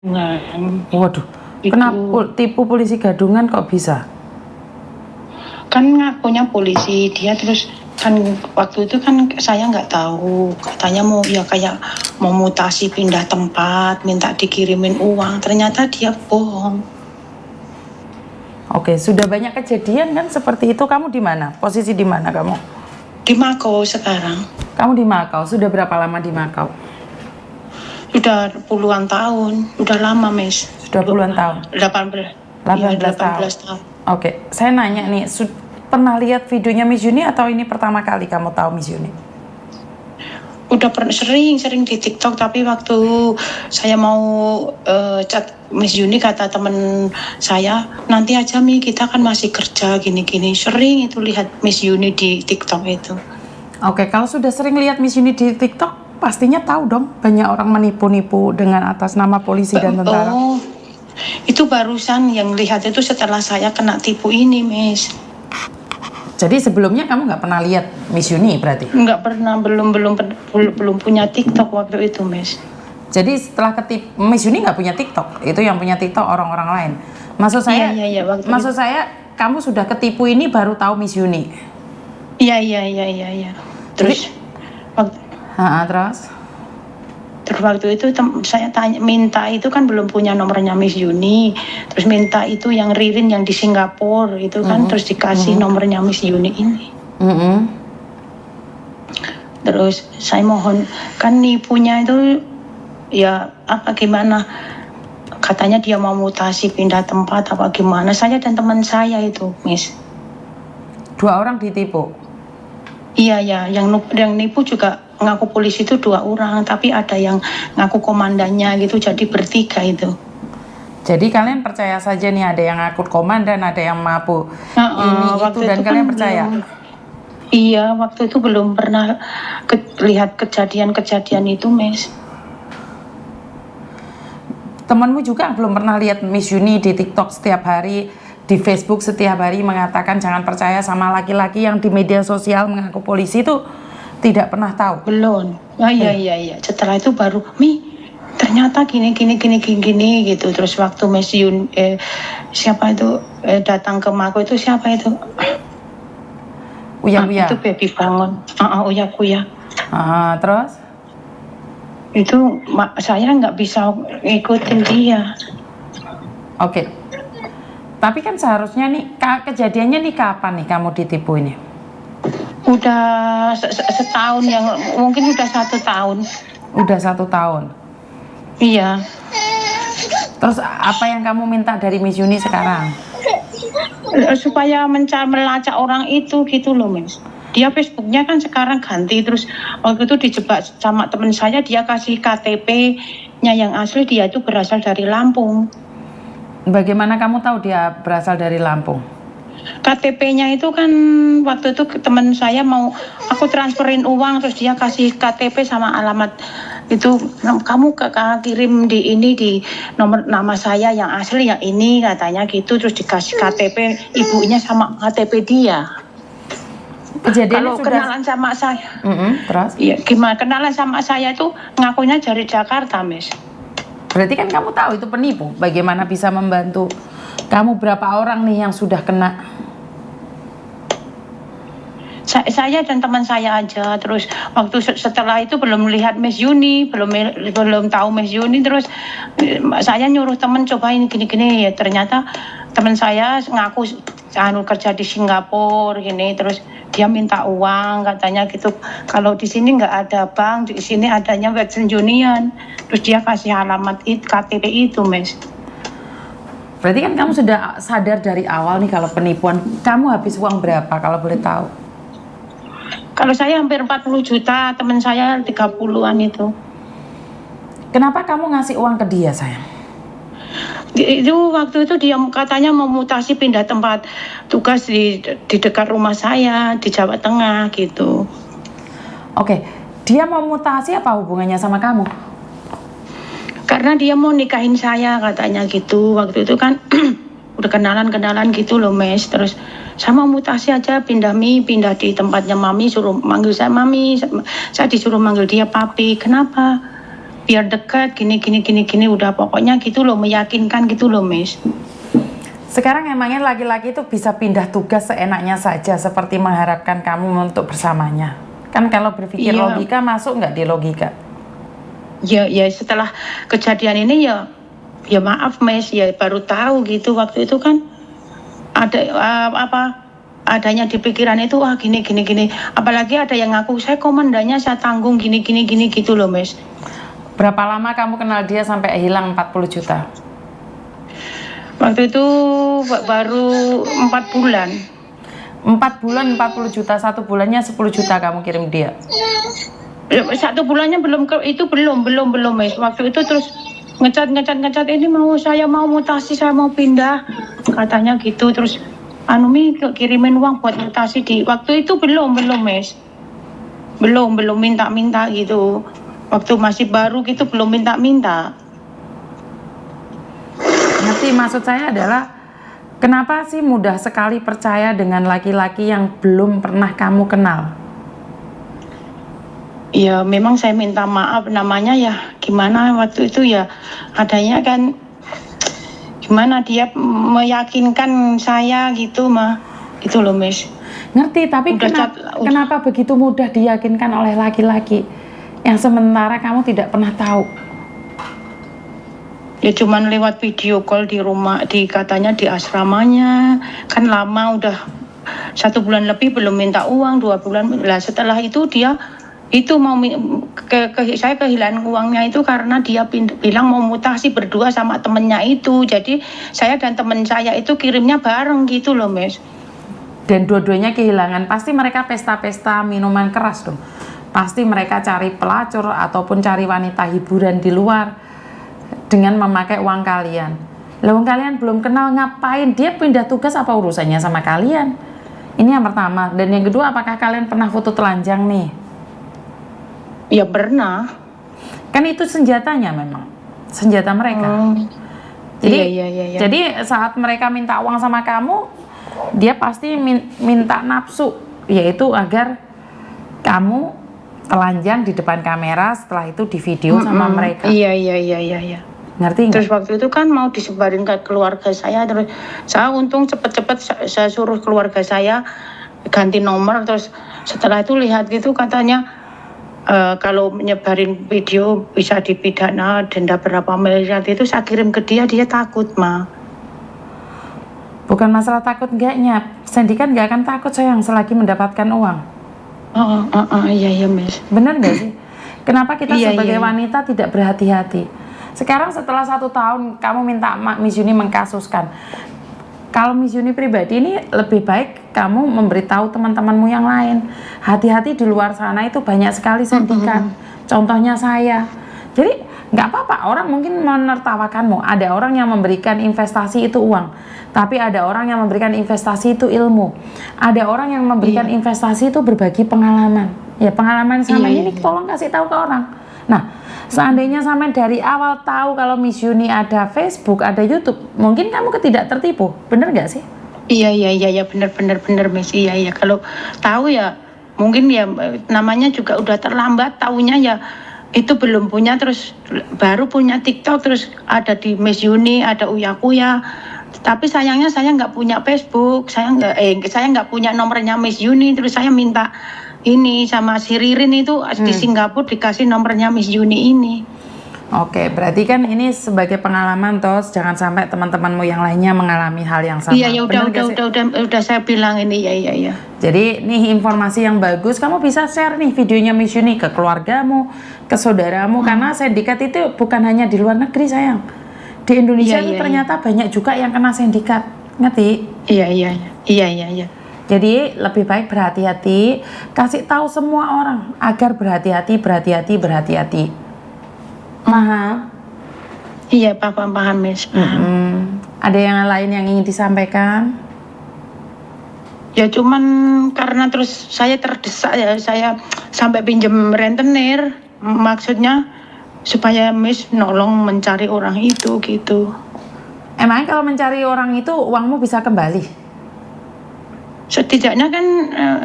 Waduh, Itu kenapa tipu polisi gadungan kok bisa? kan ngakunya polisi dia, terus kan waktu itu kan saya nggak tahu, katanya mau ya kayak mau mutasi pindah tempat, minta dikirimin uang, ternyata dia bohong. Oke, sudah banyak kejadian kan seperti itu. Kamu di mana? Posisi di mana kamu? Di Makau sekarang. Kamu di Makau. Sudah berapa lama di Makau? Sudah puluhan tahun, udah lama, Miss. Sudah puluhan tahun. 18 tahun. Oke, saya nanya nih, pernah lihat videonya Miss Yuni atau ini pertama kali kamu tahu Miss Yuni? Udah sering di TikTok, tapi waktu saya mau chat Miss Yuni, kata temen saya, nanti aja Mi, kita kan masih kerja gini-gini. Sering itu lihat Miss Yuni di TikTok itu. Oke, kalau sudah sering lihat Miss Yuni di TikTok, pastinya tahu dong banyak orang menipu-nipu dengan atas nama polisi dan tentara. Oh, itu barusan yang lihat itu setelah saya kena tipu ini, Miss. Jadi sebelumnya kamu nggak pernah lihat Miss Yuni berarti? Nggak pernah, belum punya TikTok waktu itu, Miss. Jadi setelah Miss Yuni nggak punya TikTok, itu yang punya TikTok orang-orang lain. Maksud saya, maksud saya kamu sudah ketipu ini baru tahu Miss Yuni. Iya. Terus terus waktu itu saya minta itu kan belum punya nomornya Miss Yuni, terus minta itu yang Ririn yang di Singapura itu kan, terus dikasih nomornya Miss Yuni ini. Terus saya mohon, kan nipunya itu ya apa gimana, katanya dia mau mutasi pindah tempat apa gimana. Saya dan teman saya itu, Miss. 2 orang ditipu? Iya, yang nipu juga ngaku polisi itu 2 orang, tapi ada yang ngaku komandannya gitu, jadi bertiga itu. Jadi kalian percaya saja nih, ada yang ngaku komandan, ada yang mapu ini itu, dan kalian percaya? Iya, waktu itu belum pernah lihat kejadian-kejadian itu, Miss. Temanmu juga belum pernah lihat Miss Yuni di TikTok setiap hari, di Facebook setiap hari mengatakan jangan percaya sama laki-laki yang di media sosial mengaku polisi, itu tidak pernah tahu? Belum. Iya. Setelah itu baru, Mi, ternyata gini gitu. Terus waktu Miss Yuni siapa itu datang ke Mako itu, siapa itu? Uya. Itu Baby Bangun. Uya. Terus? Itu saya nggak bisa ngikutin dia. Oke. Tapi kan seharusnya nih, kejadiannya nih kapan nih kamu ditipu ini? Udah setahun, mungkin udah 1 tahun. Udah 1 tahun? Iya. Terus apa yang kamu minta dari Miss Yuni sekarang? Supaya melacak orang itu gitu loh, Miss. Dia Facebooknya kan sekarang ganti, terus waktu itu dijebak sama teman saya, dia kasih KTP-nya yang asli, dia itu berasal dari Lampung. Bagaimana kamu tahu dia berasal dari Lampung? KTP-nya itu kan waktu itu teman saya mau aku transferin uang, terus dia kasih KTP sama alamat itu, kamu kirim di ini, di nomor nama saya yang asli yang ini, katanya gitu. Terus dikasih KTP ibunya sama KTP dia. Kalau kenalan sama saya, terus? Iya, gimana kenalan sama saya itu ngakunya dari Jakarta, Miss. Berarti kan kamu tahu itu penipu. Bagaimana bisa membantu kamu? Berapa orang nih yang sudah kena? Saya dan teman saya aja. Terus waktu setelah itu belum lihat Miss Yuni, belum tahu Miss Yuni. Terus saya nyuruh teman cobain gini-gini, ya ternyata teman saya ngaku kerja di Singapura gini. Terus dia minta uang, katanya gitu. Kalau di sini nggak ada bank, di sini adanya Western Union. Terus dia kasih alamat KTP itu, Miss. Berarti kan kamu sudah sadar dari awal nih kalau penipuan. Kamu habis uang berapa kalau boleh tahu? Kalau saya hampir 40 juta, teman saya 30-an itu. Kenapa kamu ngasih uang ke dia, sayang? Itu waktu itu dia katanya mau mutasi pindah tempat tugas di dekat rumah saya di Jawa Tengah gitu. Oke, dia mau mutasi apa hubungannya sama kamu? Karena dia mau nikahin saya katanya gitu. Waktu itu kan udah kenalan gitu loh, Miss. Terus sama mutasi aja, pindah di tempatnya Mami, suruh manggil saya Mami, saya disuruh manggil dia Papi. Kenapa? biar dekat gini udah pokoknya gitu loh, meyakinkan gitu loh Miss. Sekarang emangnya laki-laki itu bisa pindah tugas seenaknya saja seperti mengharapkan kamu untuk bersamanya? Kan kalau berpikir Iya. logika masuk nggak di logika? Ya setelah kejadian ini ya maaf Miss, ya baru tahu gitu. Waktu itu kan ada adanya di pikiran itu wah gini, apalagi ada yang ngaku saya komandannya, saya tanggung gini gitu loh Miss. Berapa lama kamu kenal dia sampai hilang 40 juta? Waktu itu baru 4 bulan. 4 bulan 40 juta, 1 bulannya 10 juta kamu kirim dia? 1 bulannya belum Miss. Waktu itu terus ngecat ini saya mau mutasi, saya mau pindah katanya gitu. Terus Mi kirimin uang buat mutasi di waktu itu belum Miss. Belum minta gitu. Waktu masih baru gitu belum minta. Ngerti maksud saya adalah kenapa sih mudah sekali percaya dengan laki-laki yang belum pernah kamu kenal? Ya memang saya minta maaf, namanya ya gimana waktu itu ya adanya kan gimana dia meyakinkan saya gitu mah gitu loh Miss. Ngerti, tapi kenapa begitu mudah diyakinkan oleh laki-laki yang sementara kamu tidak pernah tahu? Ya cuman lewat video call di rumah, katanya di asramanya, kan lama udah 1 bulan lebih belum minta uang, 2 bulan lah. Setelah itu dia itu mau saya kehilangan uangnya itu karena dia bilang mau mutasi berdua sama temennya itu. Jadi saya dan temen saya itu kirimnya bareng gitu loh Miss. Dan dua-duanya kehilangan, pasti mereka pesta-pesta minuman keras dong. Pasti mereka cari pelacur ataupun cari wanita hiburan di luar dengan memakai uang kalian. Lalu kalian belum kenal, ngapain dia pindah tugas, apa urusannya sama kalian? Ini yang pertama. Dan yang kedua, apakah kalian pernah foto telanjang nih? Ya pernah. Kan itu senjatanya memang. Senjata mereka. Jadi, iya. Jadi saat mereka minta uang sama kamu, dia pasti minta nafsu, yaitu agar kamu telanjang di depan kamera, setelah itu di video sama mereka. Iya. Ngerti nggak? Terus waktu itu kan mau disebarin ke keluarga saya, terus saya untung cepet-cepet saya suruh keluarga saya ganti nomor. Terus setelah itu lihat gitu katanya kalau menyebarin video bisa dipidana denda berapa miliar. Itu saya kirim ke dia takut mah. Bukan masalah takut enggaknya, Sandy kan nggak akan takut sayang selagi mendapatkan uang. Iya Miss. Bener nggak sih? Kenapa kita sebagai iya. wanita tidak berhati-hati? Sekarang setelah 1 tahun kamu minta Miss Yuni mengkasuskan. Kalau Miss Yuni pribadi ini lebih baik kamu memberitahu teman-temanmu yang lain. Hati-hati, di luar sana itu banyak sekali sindikat. Contohnya saya. Jadi nggak apa-apa, orang mungkin menertawakanmu. Ada orang yang memberikan investasi itu uang, tapi ada orang yang memberikan investasi itu ilmu. Ada orang yang memberikan investasi itu berbagi pengalaman. Ya pengalaman sama ini tolong kasih tahu ke orang. Nah, seandainya sampai dari awal tahu kalau Miss Yuni ada Facebook, ada YouTube, mungkin kamu tidak tertipu, bener nggak sih? Iya bener Miss. Iya kalau tahu ya mungkin ya namanya juga udah terlambat, taunya ya itu belum punya, terus baru punya TikTok, terus ada di Miss Yuni, ada Uya Kuya. Tapi sayangnya saya nggak punya Facebook, saya nggak punya nomornya Miss Yuni. Terus saya minta ini sama si Ririn itu di Singapura dikasih nomornya Miss Yuni ini. Oke, berarti kan ini sebagai pengalaman tos, jangan sampai teman-temanmu yang lainnya mengalami hal yang sama. Iya ya udah saya bilang ini ya. Jadi nih informasi yang bagus, kamu bisa share nih videonya Miss Yuni ke keluargamu, ke saudaramu, karena sindikat itu bukan hanya di luar negeri sayang. Di Indonesia itu ternyata banyak juga yang kena sindikat, ngerti? Iya. Jadi lebih baik berhati-hati, kasih tahu semua orang agar berhati-hati. Paham? Iya paham Miss. Ada yang lain yang ingin disampaikan? Ya cuman karena terus saya terdesak ya, saya sampai pinjam rentenir, maksudnya supaya Miss nolong mencari orang itu gitu. Emangnya kalau mencari orang itu uangmu bisa kembali? Setidaknya kan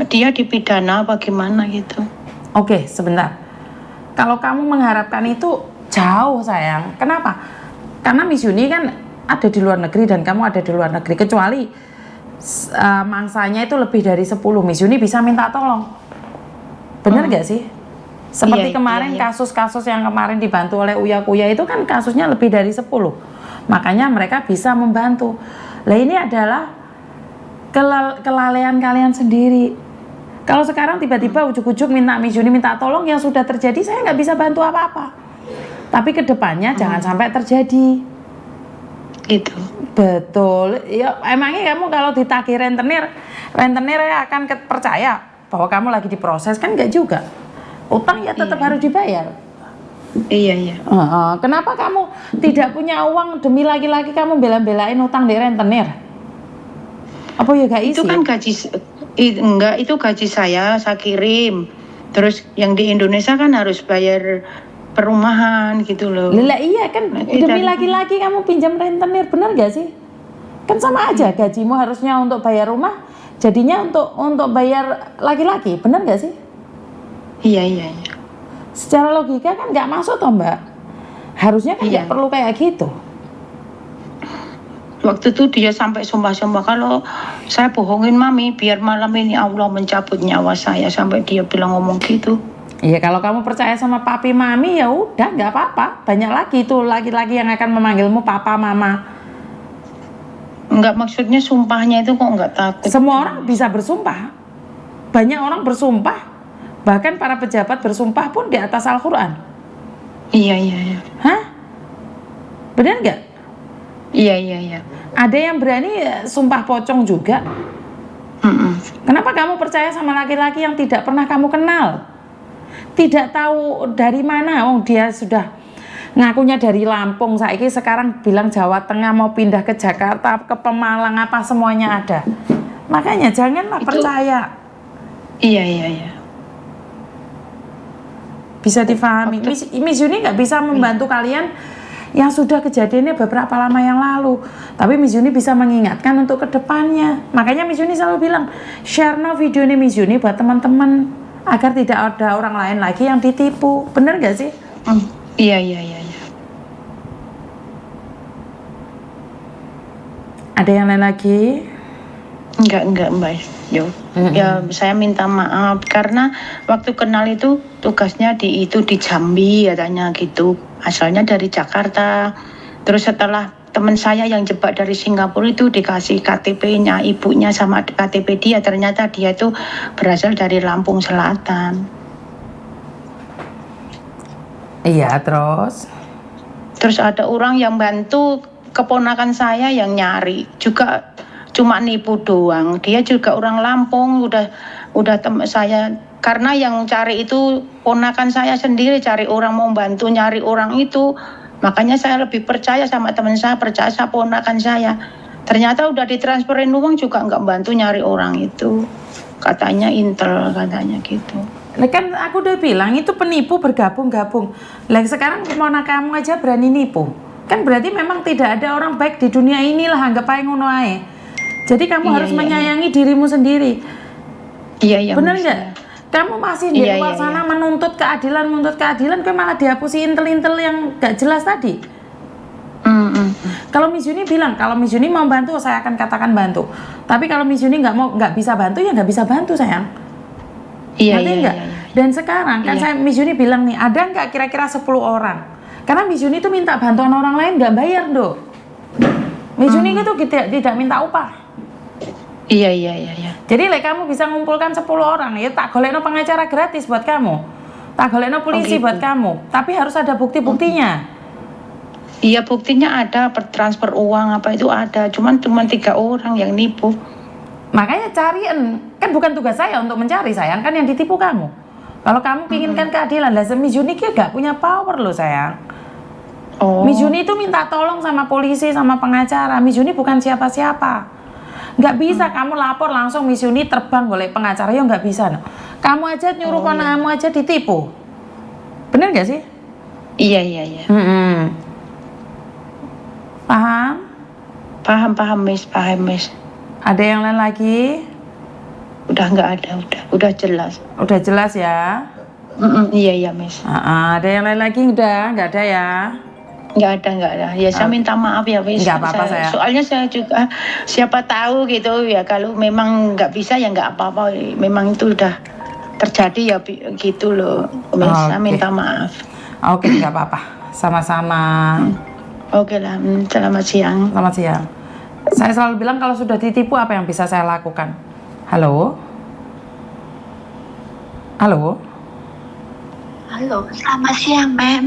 dia dipidana bagaimana gitu. Oke, sebentar. Kalau kamu mengharapkan itu, Jauh sayang. Kenapa? Karena Miss Yuni kan ada di luar negeri dan kamu ada di luar negeri. Kecuali mangsanya itu lebih dari 10, Miss Yuni bisa minta tolong. Bener gak sih? Seperti kemarin kasus-kasus yang kemarin dibantu oleh Uya Kuya itu kan kasusnya lebih dari 10. Makanya mereka bisa membantu. Lah ini adalah kelalaian kalian sendiri. Kalau sekarang tiba-tiba ujuk-ujuk minta Miss Yuni minta tolong, yang sudah terjadi saya nggak bisa bantu apa-apa. Tapi kedepannya jangan sampai terjadi. Gitu. Betul. Ya emangnya kamu kalau ditagih rentenir akan percaya bahwa kamu lagi diproses? Kan nggak juga. Utang ya tetap harus dibayar. Iya. Kenapa kamu tidak punya uang demi laki-laki kamu bela-belain utang di rentenir? Apa ya gak isi? Itu kan gaji enggak, itu gaji saya kirim. Terus yang di Indonesia kan harus bayar perumahan gitu loh. Lah iya kan demi laki-laki kamu pinjam rentenir, benar gak sih? Kan sama aja, gajimu harusnya untuk bayar rumah, jadinya untuk bayar laki-laki, benar gak sih? Iya. Secara logika kan nggak masuk toh Mbak. Harusnya kan nggak perlu kayak gitu. Waktu itu dia sampai sumpah-sumpah kalau saya bohongin mami biar malam ini Allah mencabut nyawa saya, sampai dia bilang ngomong gitu. Iya, kalau kamu percaya sama papi mami ya udah nggak apa-apa. Banyak lagi tuh laki-laki yang akan memanggilmu papa mama. Enggak, maksudnya sumpahnya itu kok nggak takut. Semua orang bisa bersumpah. Banyak orang bersumpah. Bahkan para pejabat bersumpah pun di atas Al-Quran. Iya. Hah? Benar nggak? Iya. Ada yang berani sumpah pocong juga. Kenapa kamu percaya sama laki-laki yang tidak pernah kamu kenal? Tidak tahu dari mana, dia sudah ngakunya dari Lampung, saiki sekarang bilang Jawa Tengah, mau pindah ke Jakarta, ke Pemalang, apa semuanya ada. Makanya janganlah percaya. Iya. Bisa difahami. Miss Yuni nggak bisa membantu kalian yang sudah kejadiannya beberapa lama yang lalu, tapi Miss Yuni bisa mengingatkan untuk kedepannya. Makanya Miss Yuni selalu bilang, share video ini Miss Yuni buat teman-teman agar tidak ada orang lain lagi yang ditipu. Bener gak sih? Iya. Ada yang lain lagi? Enggak Mbak. Ya saya minta maaf karena waktu kenal itu tugasnya di Jambi katanya gitu, asalnya dari Jakarta. Terus setelah teman saya yang jebak dari Singapura itu dikasih KTP-nya ibunya sama KTP dia, ternyata dia itu berasal dari Lampung Selatan. Iya, terus ada orang yang bantu keponakan saya yang nyari juga, cuma nipu doang. Dia juga orang Lampung, udah teman saya, karena yang cari itu ponakan saya sendiri, cari orang mau bantu nyari orang itu. Makanya saya lebih percaya sama teman saya, percaya sama ponakan saya. Ternyata udah ditransferin uang juga nggak bantu nyari orang itu. Katanya Intel, katanya gitu. Nah, kan aku udah bilang itu penipu bergabung-gabung. Lah sekarang ponakan kamu aja berani nipu. Kan berarti memang tidak ada orang baik di dunia inilah, anggap aja ngono ae. Jadi kamu harus menyayangi dirimu sendiri. Iya. Bener nggak? Kamu masih di luar sana menuntut keadilan, kau malah dihapusi intel-intel yang gak jelas tadi. Kalau Miss Yuni bilang, kalau Miss Yuni mau bantu, saya akan katakan bantu. Tapi kalau Miss Yuni nggak bisa bantu, ya nggak bisa bantu sayang. Iya. Dan sekarang kan Miss Yuni bilang nih, ada nggak kira-kira 10 orang? Karena Miss Yuni itu minta bantuan orang lain nggak bayar do. Miss Yuni itu tidak minta upah. Iya. Jadi kamu bisa ngumpulkan 10 orang, ya tak golekno pengacara gratis buat kamu, tak golekno polisi buat kamu, tapi harus ada bukti-buktinya. Iya, buktinya ada, transfer uang apa itu ada, cuman 3 orang yang nipu. Makanya cariin, kan bukan tugas saya untuk mencari sayang, kan yang ditipu kamu. Kalau kamu pinginkan keadilan, lah Miss Yuni gak punya power loh sayang. Miss Yuni itu minta tolong sama polisi, sama pengacara. Miss Yuni bukan siapa-siapa. Nggak bisa kamu lapor langsung Miss Yuni terbang golek pengacara, ya nggak bisa no. Kamu aja nyuruh kamu aja ditipu. Bener nggak sih? Iya. Paham Miss. Ada yang lain lagi? Udah nggak ada, udah jelas. Udah jelas ya. Iya Miss. Ada yang lain lagi udah nggak ada ya? Nggak ada. Ya saya minta maaf ya Miss. Nggak apa-apa, saya. Soalnya saya juga siapa tahu gitu ya, kalau memang nggak bisa ya nggak apa-apa. Memang itu udah terjadi ya gitu loh Miss. Saya Oke. minta maaf. Oke, nggak apa-apa. Sama-sama. Oke lah, selamat siang. Selamat siang. Saya selalu bilang kalau sudah ditipu apa yang bisa saya lakukan? Halo? Halo? Halo, selamat siang, Mem.